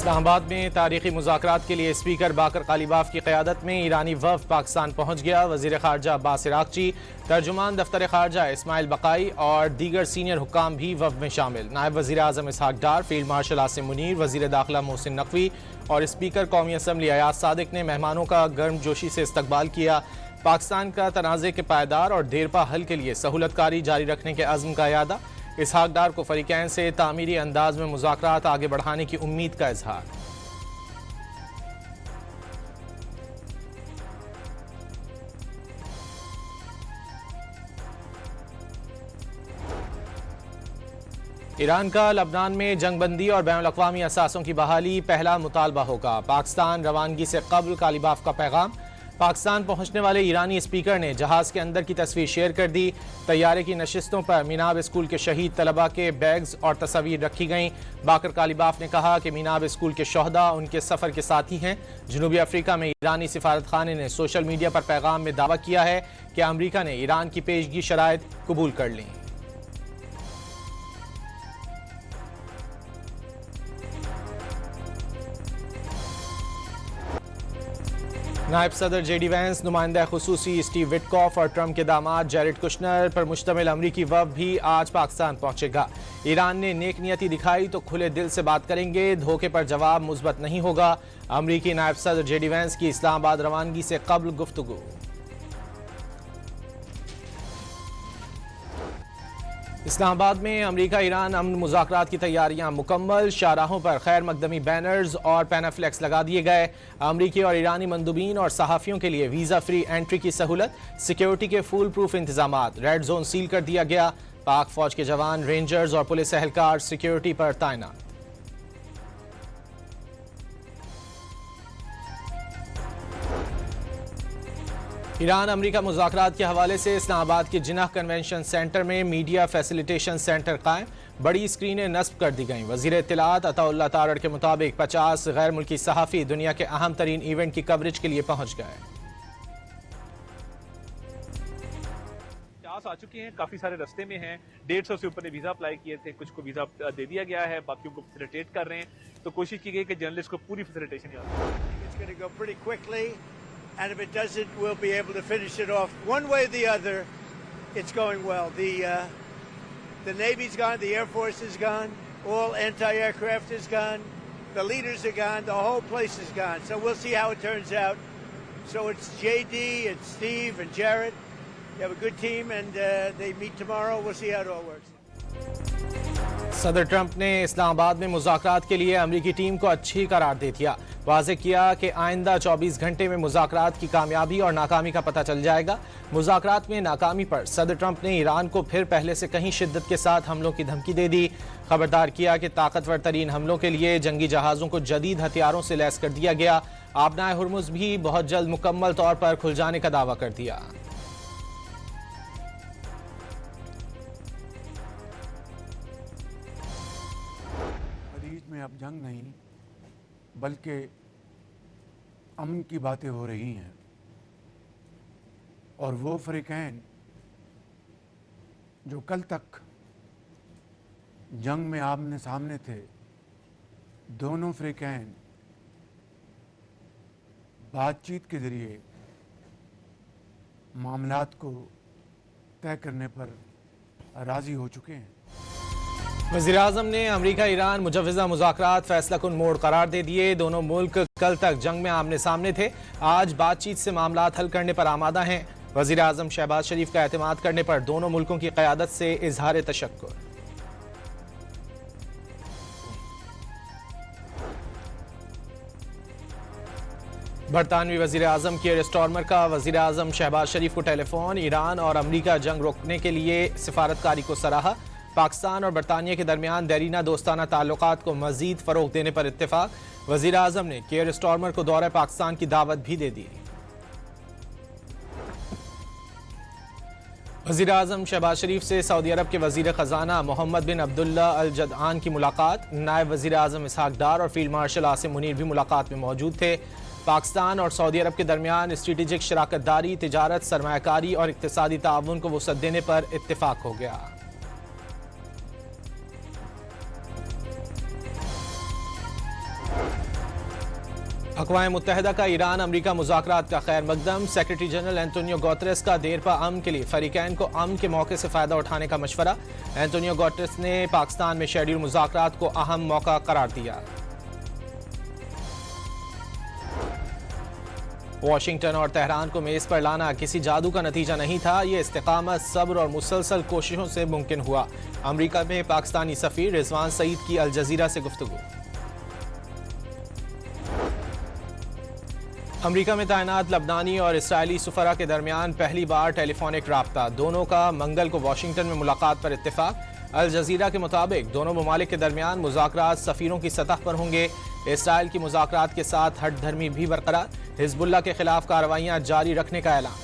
इस्लामाबाद में तारीखी मुज़ाकरात के लिए स्पीकर बाकर कालीबाफ की क़यादत में ईरानी वफ़द पाकिस्तान पहुँच गया। वज़ीर ख़ारजा अब्बास इराक़ची, तर्जुमान दफ्तर ख़ारजा इस्माइल बक़ाई और दीगर सीनियर हुक्काम भी वफ़द में शामिल। नायब वज़ीर आज़म इसहाक़ डार, फील्ड मार्शल आसिम मुनीर, वज़ीर दाखिला मोहसिन नकवी और स्पीकर कौमी असम्बली अयाज सादिक ने मेहमानों का गर्मजोशी से इस्तकबाल किया। पाकिस्तान का तनाज़े के पायदार और देरपा हल के लिए सहूलतकारी जारी रखने के अज़्म का यादा। इसहाक़ डार को फ़रीक़ैन से तामीरी अंदाज में मुज़ाकरात आगे बढ़ाने की उम्मीद का इजहार। ईरान का लबनान में जंगबंदी और बैनुल-अक़वामी असासों की बहाली पहला मुतालबा होगा। पाकिस्तान रवानगी से कबल कालीबाफ का पैगाम। पाकिस्तान पहुंचने वाले ईरानी स्पीकर ने जहाज़ के अंदर की तस्वीर शेयर कर दी। तैयारे की नशिस्तों पर मीनाब स्कूल के शहीद तलबा के बैग्स और तस्वीर रखी गईं। बाकर कालीबाफ ने कहा कि मीनाब स्कूल के शोहदा उनके सफ़र के साथी हैं। जनूबी अफ्रीका में ईरानी सिफारत खाने ने सोशल मीडिया पर पैगाम में दावा किया है कि अमरीका ने ईरान की पेशगी शराइत कबूल कर लीं। नायब सदर जेडी वैंस, नुमाइंदा खुसूसी स्टीव विटकॉफ और ट्रंप के दामाद जैरेड कुशनर पर मुश्तमिल अमरीकी वफ़द भी आज पाकिस्तान पहुंचेगा। ईरान ने नेक नियति दिखाई तो खुले दिल से बात करेंगे, धोखे पर जवाब मुस्बत नहीं होगा। अमरीकी नायब सदर जेडी वैंस की इस्लामाबाद रवानगी से कबल गुफ्तगू। इस्लामाबाद में अमरीका ईरान अमन मुज़ाकरात की तैयारियां मुकम्मल। शाहराहों पर खैर मकदमी बैनर्स और पैनाफ्लेक्स लगा दिए गए। अमरीकी और ईरानी मंदूबीन और सहाफ़ियों के लिए वीज़ा फ्री एंट्री की सहूलत। सिक्योरिटी के फुल प्रूफ इंतजामात। रेड जोन सील कर दिया गया। पाक फौज के जवान, रेंजर्स और पुलिस एहलकार सिक्योरिटी पर तैनात। ईरान अमरीका मुज़ाकरात के हवाले से इस्लामाबाद के जिन्नाह कन्वेंशन सेंटर में मीडिया फैसिलिटेशन सेंटर कायम। बड़ी स्क्रीनें नस्ब कर दी गईं। वज़ीर इत्तलात अताउल्लाह तारड़ के मुताबिक 50 गैर मुल्की सहाफ़ी दुनिया के अहम तरीन इवेंट की कवरेज के लिए पहुंच गए। आ चुके हैं, काफी सारे रस्ते में हैं। 150 से ऊपर ने वीजा अप्लाई किए थे, कुछ को वीजा दे दिया गया है, बाकियों को फैसिलिटेट कर रहे हैं। तो कोशिश की गई कि जर्नलिस्ट को पूरी facilitation and if it doesn't, we'll be able to finish it off. One way or the other, it's going well. The Navy's gone, the Air Force is gone, all anti-aircraft is gone, the leaders are gone, the whole place is gone. So we'll see how it turns out. So it's JD, it's Steve and Jared. They have a good team and they meet tomorrow. We'll see how it all works. सदर Trump ने इस्लामाबाद में मुज़ाकरात के लिए अमरीकी team को अच्छी करार दे दिया। वाज़ेह किया कि आइंदा 24 घंटे में मुज़ाकरात की कामयाबी और नाकामी का पता चल जाएगा। मुज़ाकरात में नाकामी पर सदर ट्रंप ने ईरान को फिर पहले से कहीं शिद्दत के साथ हमलों की धमकी दे दी। खबरदार किया कि ताकतवर तरीन हमलों के लिए जंगी जहाज़ों को जदीद हथियारों से लैस कर दिया गया। आबनाए हुर्मुज़ भी बहुत जल्द मुकम्मल तौर पर खुल जाने का दावा कर दिया। में अब जंग नहीं बल्कि अमन की बातें हो रही हैं और वो फ़रीक़ैन जो कल तक जंग में आमने सामने थे, दोनों फ़रीक़ैन बातचीत के ज़रिए मामलात को तय करने पर राज़ी हो चुके हैं। वज़ीर आज़म ने अमरीका ईरान मुजव्वज़ा मुज़ाकरात फैसला कुन मोड़ करार दे दिए। दोनों मुल्क कल तक जंग में आमने सामने थे, आज बातचीत से मामलात हल करने पर आमादा हैं। वज़ीर आज़म शहबाज शरीफ का एतमाद करने पर दोनों मुल्कों की क़यादत से इजहार तशक्कुर। बरतानवी वज़ीर आज़म कियर स्टारमर का वज़ीर आज़म शहबाज शरीफ को टेलीफोन। ईरान और अमरीका जंग रोकने के लिए सिफारतकारी को सराहा। पाकिस्तान और बरतानिया के दरमियान देरीना दोस्ताना ताल्लुकात को मज़ीद फ़रोग़ देने पर इत्तेफाक। वज़ीर आज़म ने कियर स्टारमर को दौरे पाकिस्तान की दावत भी दे दी। वज़ीर आज़म शहबाज शरीफ से सऊदी अरब के वज़ीर ख़जाना मोहम्मद बिन अब्दुल्ला अल जदआन की मुलाकात। नायब वज़ीर आज़म इसहाक़ डार और फील्ड मार्शल आसिम मुनीर भी मुलाकात में मौजूद थे। पाकिस्तान और सऊदी अरब के दरमियान स्ट्रेटेजिक शराकत दारी, तिजारत, सरमायाकारी और इक़्तिसादी ताउन को वसअत देने पर इत्तेफाक हो गया। अक़वाम मुत्तहिदा का ईरान अमरीका मुज़ाकरात का खैर मकदम। सेक्रेटरी जनरल एंटोनियो गुतेरेस का देरपा अमन के लिए फरीकैन को अमन के मौके से फ़ायदा उठाने का मशवरा। एंटोनियो गुतेरेस ने पाकिस्तान में शेड्यूल मुज़ाकरात को अहम मौका करार दिया। वाशिंगटन और तेहरान को मेज़ पर लाना किसी जादू का नतीजा नहीं था, ये इस्तिकामत, सब्र और मुसलसल कोशिशों से मुमकिन हुआ। अमरीका में पाकिस्तानी सफ़ीर रिजवान सईद की अल जज़ीरा से गुफ्तगू। अमरीका में तैनात लबनानी और इसराइली सुफरा के दरमियान पहली बार टेलीफोनिक राब्ता। दोनों का मंगल को वाशिंगटन में मुलाकात पर इत्तेफाक। अल जज़ीरा के मुताबिक दोनों ममालिक के दरमियान मुज़ाकरात सफ़ीरों की सतह पर होंगे। इसराइल की मुज़ाकरात के साथ हट धर्मी भी बरकरार। हिज़्बुल्लाह के खिलाफ कार्रवाइयाँ जारी रखने का ऐलान।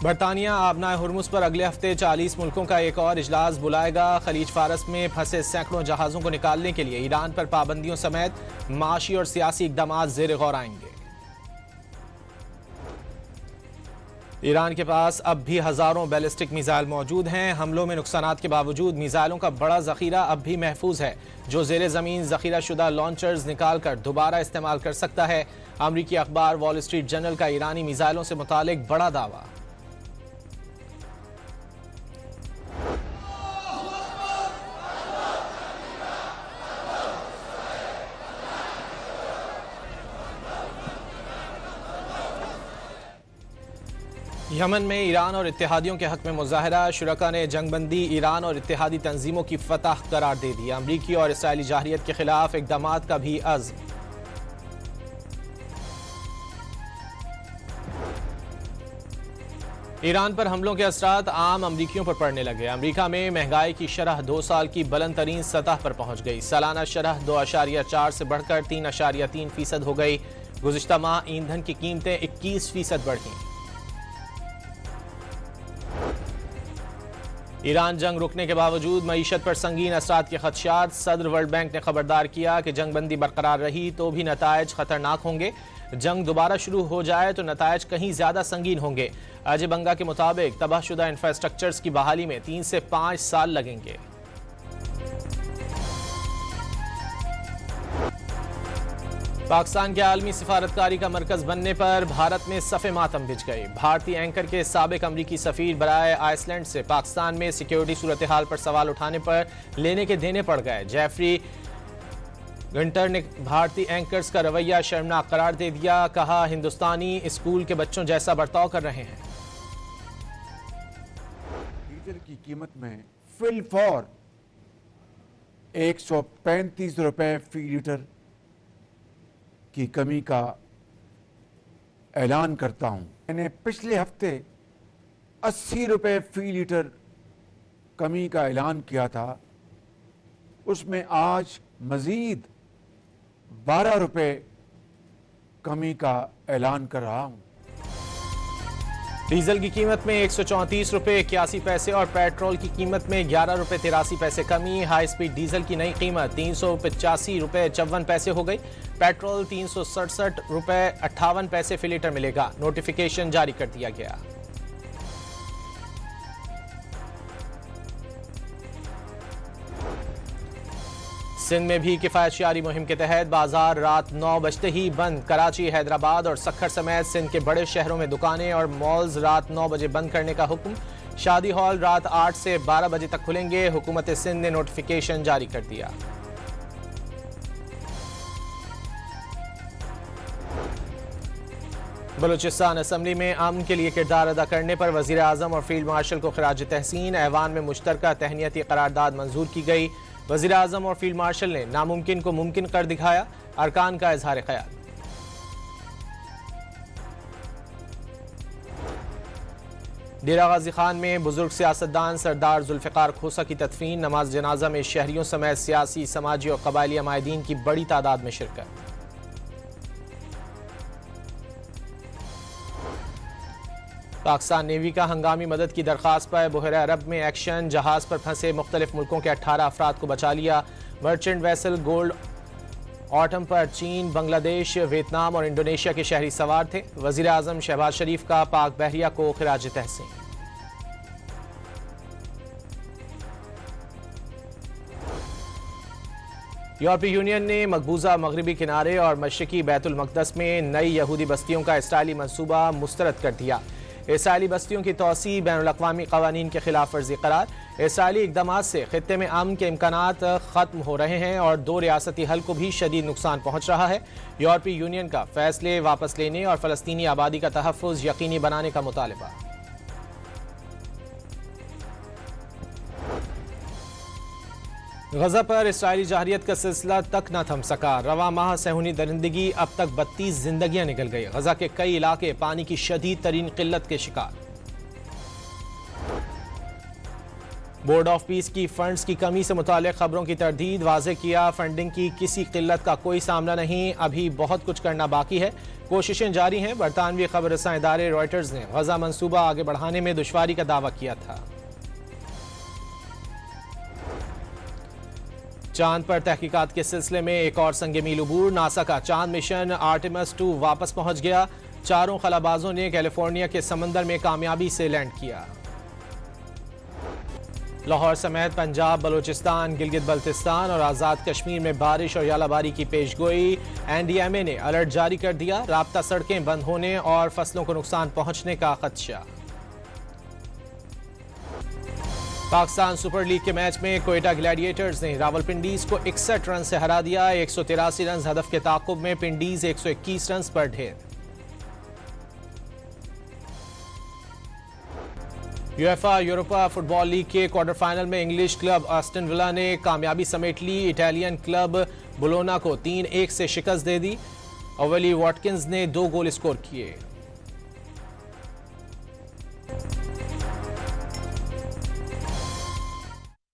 बरतानिया आबनाए हुर्मुज़ पर अगले हफ्ते 40 मुल्कों का एक और इजलास बुलाएगा। खलीज फारस में फंसे सैकड़ों जहाज़ों को निकालने के लिए ईरान पर पाबंदियों समेत माशी और सियासी इक़दामात ज़ेर गौर आएंगे। ईरान के पास अब भी हज़ारों बैलिस्टिक मिसाइल मौजूद हैं। हमलों में नुकसानात के बावजूद मिसाइलों का बड़ा ज़ख़ीरा अब भी महफूज है, जो ज़ेर ज़मीन ज़ख़ीरा शुदा लॉन्चर्स निकाल कर दोबारा इस्तेमाल कर सकता है। अमरीकी अखबार वॉल स्ट्रीट जर्नल का ईरानी मिसाइलों से मुतालिक बड़ा दावा। यमन में ईरान और इत्तेहादियों के हक में मुजाहरा। शुरका ने जंगबंदी ईरान और इत्तेहादी तंजीमों की फतह करार दे दी। अमरीकी और इसराइली जाहरियत के खिलाफ इक़दामात का भी अज़्म। ईरान पर हमलों के असरात आम अमरीकियों पर पड़ने लगे। अमरीका में महंगाई की शरह 2 साल की बुलंद तरीन सतह पर पहुंच गई। सालाना शरह 2.4 से बढ़कर 3.3% हो गई। गुज़िश्ता माह ईंधन की कीमतें 21% बढ़ी। ईरान जंग रुकने के बावजूद मईशत पर संगीन असरात के खदशात। सदर वर्ल्ड बैंक ने खबरदार किया कि जंगबंदी बरकरार रही तो भी नतायज खतरनाक होंगे। जंग दोबारा शुरू हो जाए तो नतायज कहीं ज्यादा संगीन होंगे। अजय बंगा के मुताबिक तबाहशुदा इंफ्रास्ट्रक्चर्स की बहाली में 3 से 5 साल लगेंगे। पाकिस्तान के आलमी सिफारतकारी का मरकज बनने पर भारत में सफ़े मातम बिछ गई। भारतीय एंकर के साबिक अमरीकी सफ़ीर बराए आइसलैंड से पाकिस्तान में सिक्योरिटी सूरत हाल पर सवाल उठाने पर लेने के देने पड़ गए। जेफरी गंटर ने भारतीय एंकर्स का रवैया शर्मनाक करार दे दिया। कहा, हिंदुस्तानी स्कूल के बच्चों जैसा बर्ताव कर रहे हैं। डीजल की कीमत में फिल फॉर 135 रुपए फी लीटर की कमी का ऐलान करता हूं। मैंने पिछले हफ्ते 80 रुपए फी लीटर कमी का ऐलान किया था, उसमें आज मजीद 12 रुपए कमी का ऐलान कर रहा हूं। डीजल की कीमत में 134 रुपए 81 पैसे और पेट्रोल की कीमत में 11 रुपए 83 पैसे कमी। हाई स्पीड डीजल की नई कीमत 385 रुपए 54 पैसे हो गई। पेट्रोल 367 रुपए 58 पैसे फी लीटर मिलेगा। नोटिफिकेशन जारी कर दिया गया। सिंध में भी किफायतशारी मुहिम के तहत बाजार रात 9 बजते ही बंद। कराची, हैदराबाद और सक्खर समेत सिंध के बड़े शहरों में दुकानें और मॉल्स रात 9 बजे बंद करने का हुक्म। शादी हॉल रात 8 से 12 बजे तक खुलेंगे। हुकूमत सिंध ने नोटिफिकेशन जारी कर दिया। बलूचिस्तान असम्बली में अमन के लिए किरदार अदा करने पर वजीर आजम और फील्ड मार्शल को खिराज तहसीन। ऐवान में मुश्तरका तहनीती करारदाद मंजूर की गई। वजीर आजम और फील्ड मार्शल ने नामुमकिन को मुमकिन कर दिखाया। अरकान का इजहार ख्याल। डेरा गाजी खान में बुजुर्ग सियासतदान सरदार जुल्फिकार खोसा की तदफीन। नमाज जनाजा में शहरियों समेत सियासी, समाजी और कबायली अमायदीन की बड़ी तादाद में शिरकत। पाकिस्तान नेवी का हंगामी मदद की दरख्वास्त पर बहर अरब में एक्शन। जहाज पर फंसे मुख्तलिफ मुल्कों के 18 अफराद को बचा लिया। मर्चेंट वेसल गोल्ड ऑटम पर चीन, बांग्लादेश, वियतनाम और इंडोनेशिया के शहरी सवार थे। वजीर आजम शहबाज शरीफ का पाक बहरिया को खिराज तहसीन। यूरोपीय यूनियन ने मकबूजा मगरबी किनारे और मशरकी बैतुल मक़दस में नई यहूदी बस्तियों का इसराइली मंसूबा मुस्तरद कर दिया। इसराइली बस्तियों की तोसी बैनुल-अक़वामी क़वानीन के खिलाफ वर्जी करार। इसराइली इक़दामात से खित्ते में अमन के इम्कानात ख़त्म हो रहे हैं और 2 रियासती हल को भी शदीद नुकसान पहुँच रहा है। यूरोपीय यूनियन का फैसले वापस लेने और फ़लस्तीनी आबादी का तहफ़्फ़ुज़ यकीनी बनाने का मुतालबा। गजा पर इसराइली जहरियत का सिलसिला तक न थम सका। रवा माह सेहूनी दरिंदगी अब तक 32 जिंदगियां निकल गई। गजा के कई इलाके पानी की शदीद तरीन किल्लत के शिकार। बोर्ड ऑफ पीस की फंड्स की कमी से मुताल्लिक़ खबरों की तरदीद। वाज़ेह किया, फंडिंग की किसी किल्लत का कोई सामना नहीं, अभी बहुत कुछ करना बाकी है, कोशिशें जारी हैं। बरतानवी खबर रसां इदारे रॉयटर्स ने गजा मंसूबा आगे बढ़ाने में दुश्वारी का दावा किया था। चांद पर तहकीकात के सिलसिले में एक और संग मील अबूर। नासा का चांद मिशन आर्टेमिस 2 वापस पहुंच गया। 4 खलाबाजों ने कैलिफोर्निया के समंदर में कामयाबी से लैंड किया। लाहौर समेत पंजाब, बलूचिस्तान, गिलगित बल्तिस्तान और आज़ाद कश्मीर में बारिश और यालाबारी की पेशगोई। NDMA ने अलर्ट जारी कर दिया। राब्ता सड़कें बंद होने और फसलों को नुकसान पहुंचने का खदशा। पाकिस्तान सुपर लीग के मैच में कोयटा ग्लैडिएटर्स ने रावलपिंडीज को 61 रन से हरा दिया। 183 रन हदफ के ताक़ुब में पिंडीज 121 रन पर ढेर। यूएफा यूरोपा फुटबॉल लीग के क्वार्टर फाइनल में इंग्लिश क्लब आस्टन विला ने कामयाबी समेट ली। इटालियन क्लब बोलोना को 3-1 से शिकस्त दे दी। ओवेली वॉटकिंस ने 2 गोल स्कोर किए।